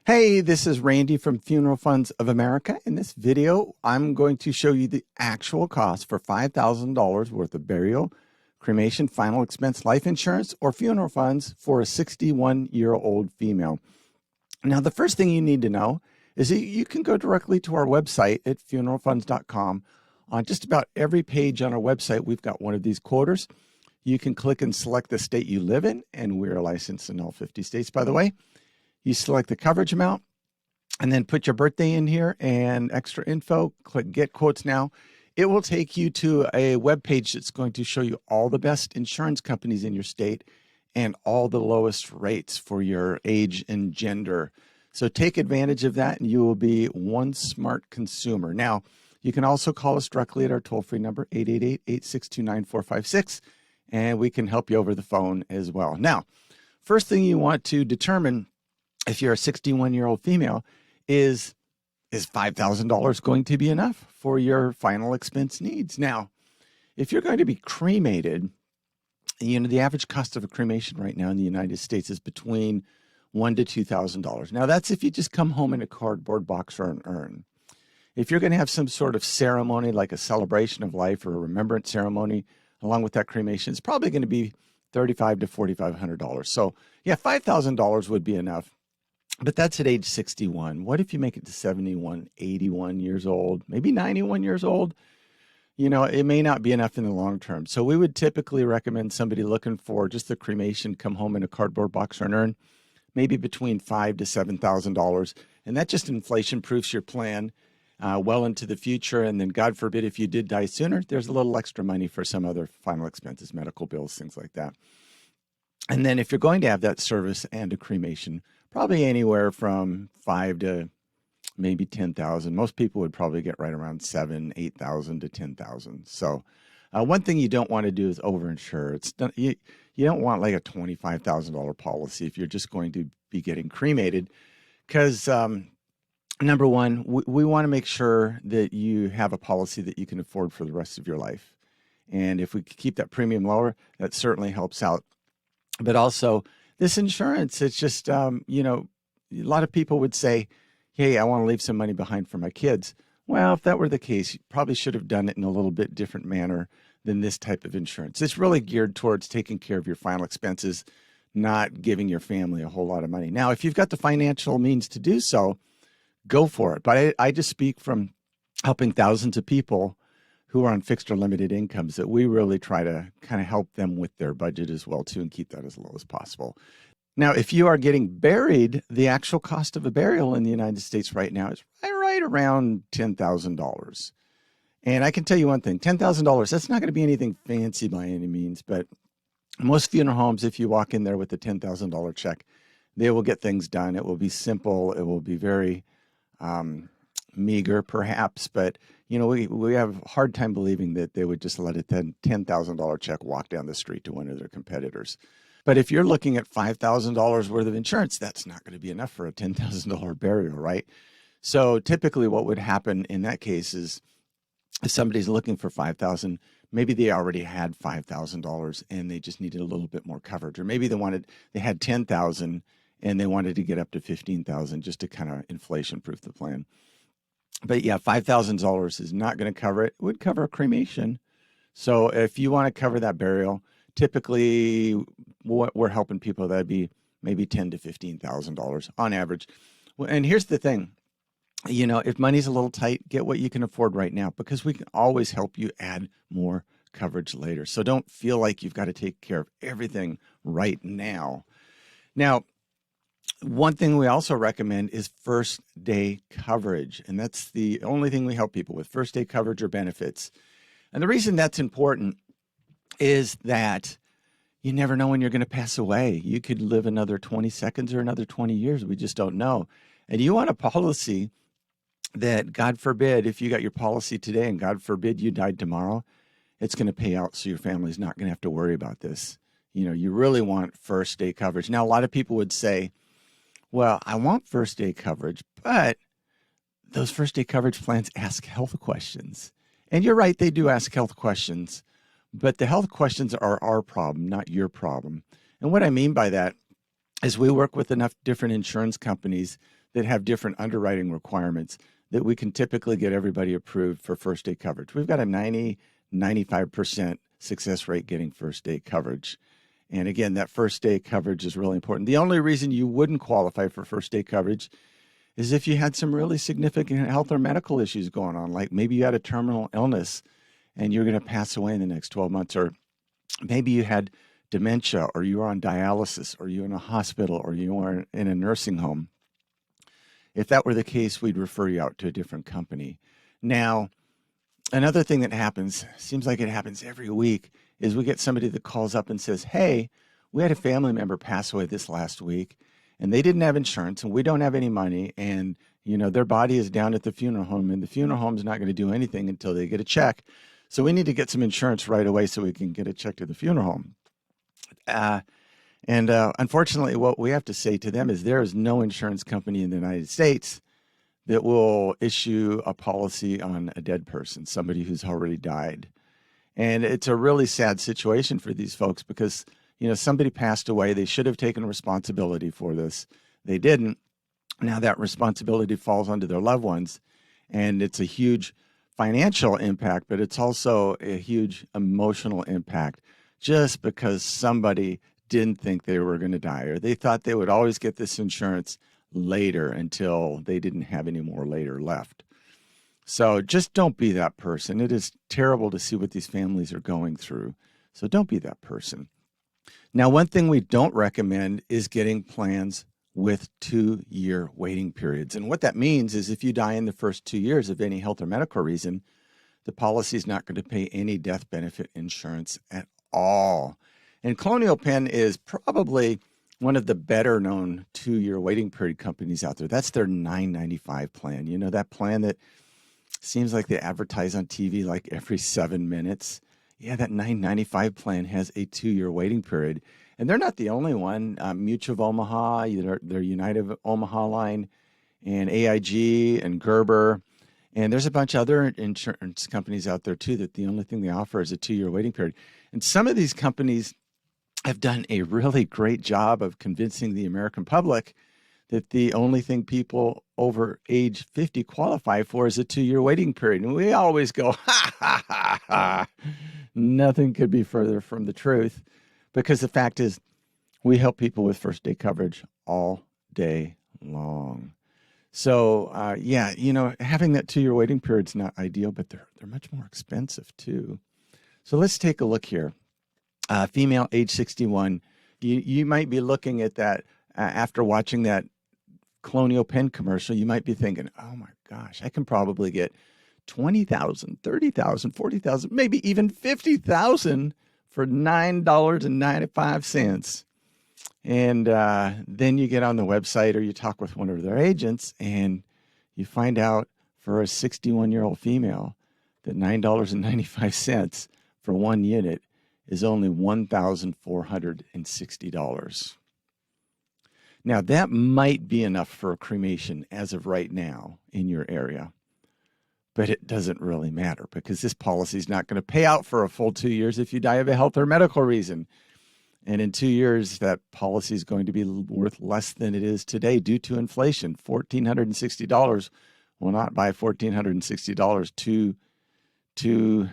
Hey, this is Randy from Funeral Funds of America. In this video, I'm going to show you the actual cost for $5,000 worth of burial, cremation, final expense, life insurance, or funeral funds for a 61-year-old female. Now, the first thing you need to know is that you can go directly to our website at funeralfunds.com. On just about every page on our website, we've got one of these quoters. You can click and select the state you live in, and we're licensed in all 50 states, by the way. You select the coverage amount and then put your birthday in here and extra info. Click Get Quotes Now. It will take you to a web page that's going to show you all the best insurance companies in your state and all the lowest rates for your age and gender. So take advantage of that and you will be one smart consumer. Now, you can also call us directly at our toll-free number, 888-862-9456, and we can help you over the phone as well. Now, first thing you want to determine if you're a 61-year-old female is $5,000 going to be enough for your final expense needs? Now, if you're going to be cremated, the average cost of a cremation right now in the United States is between $1,000 to $2,000. Now, that's if you just come home in a cardboard box or an urn. If you're going to have some sort of ceremony like a celebration of life or a remembrance ceremony along with that cremation, it's probably going to be $3,500 to $4,500. So, yeah, $5,000 would be enough. But that's at age 61. What if you make it to 71, 81 years old, maybe 91 years old? It may not be enough in the long term. So we would typically recommend somebody looking for just the cremation, come home in a cardboard box or an urn, maybe between $5,000 to $7,000. And that just inflation proofs your plan well into the future. And then God forbid, if you did die sooner, there's a little extra money for some other final expenses, medical bills, things like that. And then if you're going to have that service and a cremation, probably anywhere from $5,000 to maybe $10,000. Most people would probably get right around $7,000, $8,000 to $10,000. So one thing you don't want to do is overinsure. You don't want like a $25,000 policy if you're just going to be getting cremated, because number one, we want to make sure that you have a policy that you can afford for the rest of your life. And if we keep that premium lower, that certainly helps out. But also, this insurance, it's just, a lot of people would say, hey, I want to leave some money behind for my kids. Well, if that were the case, you probably should have done it in a little bit different manner than this type of insurance. It's really geared towards taking care of your final expenses, not giving your family a whole lot of money. Now, if you've got the financial means to do so, go for it. But I just speak from helping thousands of people who are on fixed or limited incomes, that we really try to kind of help them with their budget as well too, and keep that as low as possible. Now, if you are getting buried, the actual cost of a burial in the United States right now is right around $10,000. And I can tell you one thing, $10,000, that's not going to be anything fancy by any means, but most funeral homes, if you walk in there with a $10,000 check, they will get things done. It will be simple. It will be very meager perhaps, but we have a hard time believing that they would just let a $10,000 check walk down the street to one of their competitors. But if you're looking at $5,000 worth of insurance, that's not going to be enough for a $10,000 burial, right? So typically what would happen in that case is if somebody's looking for $5,000, maybe they already had $5,000 and they just needed a little bit more coverage, or maybe they had $10,000 and they wanted to get up to $15,000 just to kind of inflation proof the plan. But yeah, $5,000 is not going to cover it. It would cover a cremation. So if you want to cover that burial, typically what we're helping people, that'd be maybe $10,000 to $15,000 on average. And here's the thing, if money's a little tight, get what you can afford right now, because we can always help you add more coverage later. So don't feel like you've got to take care of everything right now. Now, one thing we also recommend is first day coverage. And that's the only thing we help people with, first day coverage or benefits. And the reason that's important is that you never know when you're going to pass away. You could live another 20 seconds or another 20 years. We just don't know. And you want a policy that, God forbid, if you got your policy today and God forbid you died tomorrow, it's going to pay out so your family's not going to have to worry about this. You really want first day coverage. Now, a lot of people would say, well, I want first day coverage, but those first day coverage plans ask health questions. And you're right, they do ask health questions, but the health questions are our problem, not your problem. And what I mean by that is we work with enough different insurance companies that have different underwriting requirements that we can typically get everybody approved for first aid coverage. We've got a 95% success rate getting first aid coverage. And again, that first aid coverage is really important. The only reason you wouldn't qualify for first aid coverage is if you had some really significant health or medical issues going on, like maybe you had a terminal illness and you're going to pass away in the next 12 months, or maybe you had dementia, or you were on dialysis, or you're in a hospital, or you were in a nursing home. If that were the case, we'd refer you out to a different company. Now, another thing that happens, seems like it happens every week, is we get somebody that calls up and says, hey, we had a family member pass away this last week, and they didn't have insurance, and we don't have any money, and their body is down at the funeral home, and the funeral home is not going to do anything until they get a check. So we need to get some insurance right away so we can get a check to the funeral home. Unfortunately, what we have to say to them is there is no insurance company in the United States that will issue a policy on a dead person, somebody who's already died. And it's a really sad situation for these folks because, somebody passed away. They should have taken responsibility for this. They didn't. Now that responsibility falls onto their loved ones, and it's a huge financial impact, but it's also a huge emotional impact just because somebody didn't think they were going to die, or they thought they would always get this insurance later until they didn't have any more later left. So just don't be that person. It is terrible to see what these families are going through. So don't be that person. Now, one thing we don't recommend is getting plans with 2-year waiting periods. And what that means is if you die in the first 2 years of any health or medical reason, the policy is not going to pay any death benefit insurance at all. And Colonial Penn is probably one of the better known 2-year waiting period companies out there. That's their $9.95 plan. That plan that seems like they advertise on TV like every 7 minutes. Yeah, that $9.95 plan has a 2-year waiting period. And they're not the only one. Mutual of Omaha, their United of Omaha line, and AIG and Gerber. And there's a bunch of other insurance companies out there, too, that the only thing they offer is a 2-year waiting period. And some of these companies have done a really great job of convincing the American public that the only thing people over age 50 qualify for is a 2-year waiting period. And we always go, ha, ha, ha, ha. Nothing could be further from the truth, because the fact is we help people with first day coverage all day long. So, having that 2-year waiting period is not ideal, but they're much more expensive too. So let's take a look here. Female, age 61. You might be looking at that after watching that Colonial Penn commercial. You might be thinking, oh my gosh, I can probably get $20,000, $30,000, $40,000, maybe even $50,000 for $9.95. And then you get on the website or you talk with one of their agents and you find out for a 61-year-old female that $9.95 for one unit is only $1,460. Now, that might be enough for a cremation as of right now in your area, but it doesn't really matter because this policy is not going to pay out for a full 2 years if you die of a health or medical reason. And in 2 years, that policy is going to be worth less than it is today due to inflation. $1,460 will not buy $1,460 two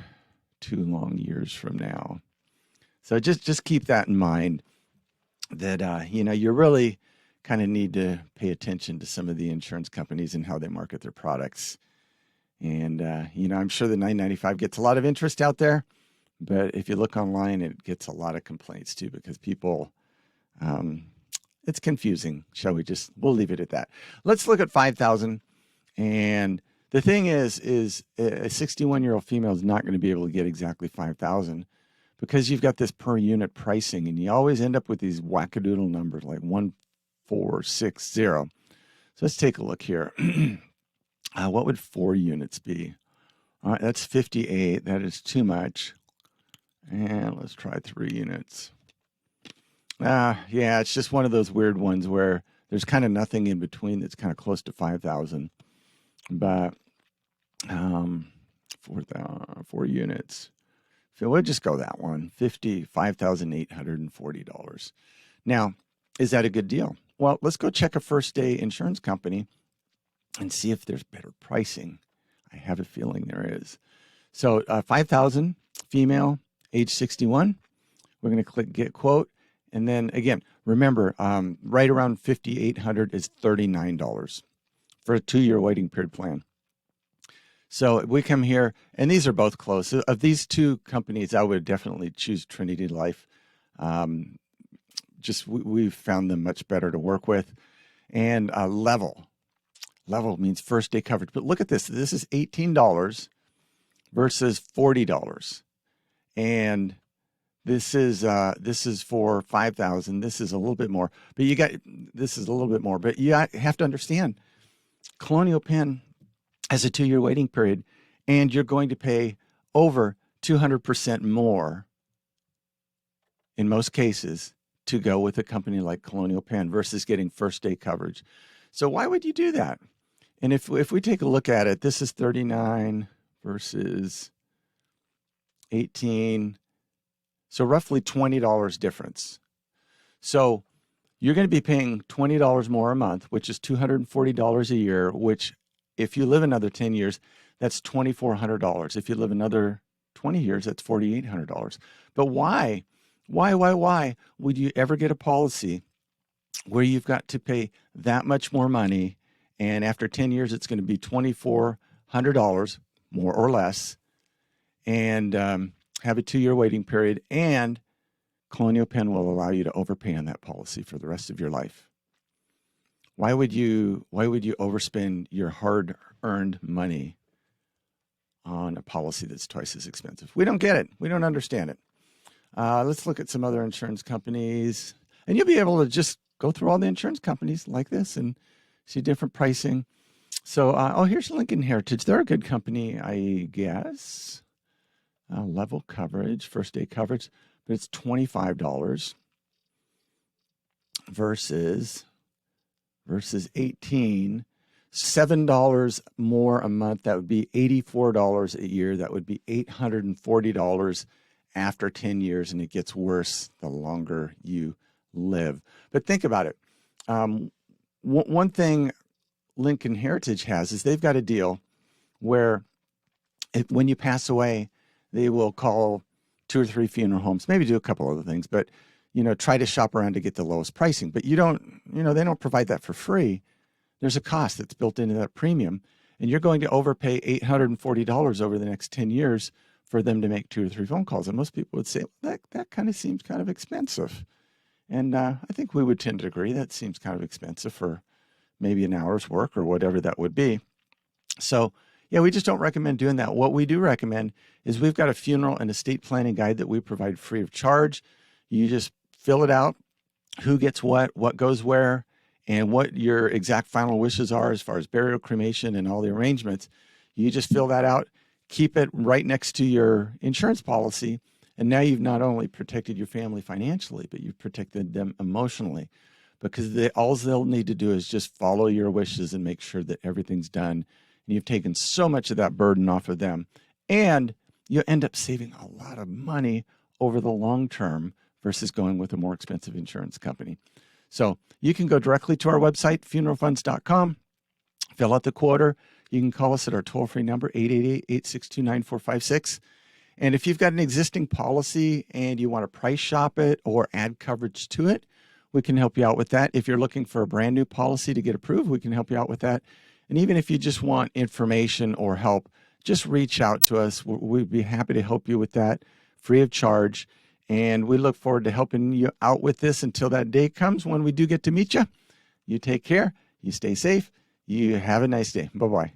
long years from now. So just keep that in mind that, you really kind of need to pay attention to some of the insurance companies and how they market their products. And, I'm sure the $9.95 gets a lot of interest out there. But if you look online, it gets a lot of complaints too because people, it's confusing. We'll leave it at that. Let's look at 5,000. And the thing is a 61-year-old female is not going to be able to get exactly 5,000 because you've got this per unit pricing and you always end up with these wackadoodle numbers like 1460. So let's take a look here. What would 4 units be? All right, that's 58. That is too much. And let's try 3 units. It's just one of those weird ones where there's kind of nothing in between that's kind of close to 5,000. But 4 units. So we'll just go that one, $55,840. Now, Is that a good deal? Well, let's go check a first day insurance company and see if there's better pricing. I have a feeling there is. So 5,000, female, age 61. We're going to click get quote. And then again, remember, right around 5,800 is $39 for a 2-year waiting period plan. So we come here, and these are both close. Of these two companies, I would definitely choose Trinity Life. We've found them much better to work with. And level means first day coverage. But look at this. This is $18 versus $40. And this is for 5,000. This is a little bit more. But this is a little bit more. But you have to understand, Colonial Penn has a 2-year waiting period, and you're going to pay over 200% more in most cases to go with a company like Colonial Penn versus getting first day coverage. So why would you do that? And if we take a look at it, this is 39 versus 18. So roughly $20 difference. So you're going to be paying $20 more a month, which is $240 a year, which if you live another 10 years, that's $2,400. If you live another 20 years, that's $4,800. But why would you ever get a policy where you've got to pay that much more money, and after 10 years, it's going to be $2,400, more or less, and have a 2-year waiting period, and Colonial Penn will allow you to overpay on that policy for the rest of your life? Why would you overspend your hard-earned money on a policy that's twice as expensive? We don't get it. We don't understand it. Let's look at some other insurance companies, and you'll be able to just go through all the insurance companies like this and see different pricing. So, here's Lincoln Heritage. They're a good company, I guess. Level coverage, first day coverage, but it's $25 versus 18, $7 more a month. That would be $84 a year. That would be $840 after 10 years, and it gets worse the longer you live. But think about it. One thing Lincoln Heritage has is they've got a deal where when you pass away, they will call 2 or 3 funeral homes, maybe do a couple other things, but try to shop around to get the lowest pricing. But they don't provide that for free. There's a cost that's built into that premium, and you're going to overpay $840 over the next 10 years for them to make 2 or 3 phone calls. And most people would say, that kind of seems kind of expensive. And I think we would tend to agree that seems kind of expensive for maybe an hour's work or whatever that would be. So yeah, we just don't recommend doing that. What we do recommend is we've got a funeral and estate planning guide that we provide free of charge. You just fill it out, who gets what goes where, and what your exact final wishes are as far as burial, cremation, and all the arrangements. You just fill that out, keep it right next to your insurance policy, and now you've not only protected your family financially, but you've protected them emotionally, because all they'll need to do is just follow your wishes and make sure that everything's done. And you've taken so much of that burden off of them, and you end up saving a lot of money over the long term versus going with a more expensive insurance company. So you can go directly to our website, funeralfunds.com, fill out the quote. You can call us at our toll-free number, 888-862-9456. And if you've got an existing policy and you want to price shop it or add coverage to it, we can help you out with that. If you're looking for a brand new policy to get approved, we can help you out with that. And even if you just want information or help, just reach out to us. We'd be happy to help you with that, free of charge. And we look forward to helping you out with this until that day comes when we do get to meet you. You take care. You stay safe. You have a nice day. Bye-bye.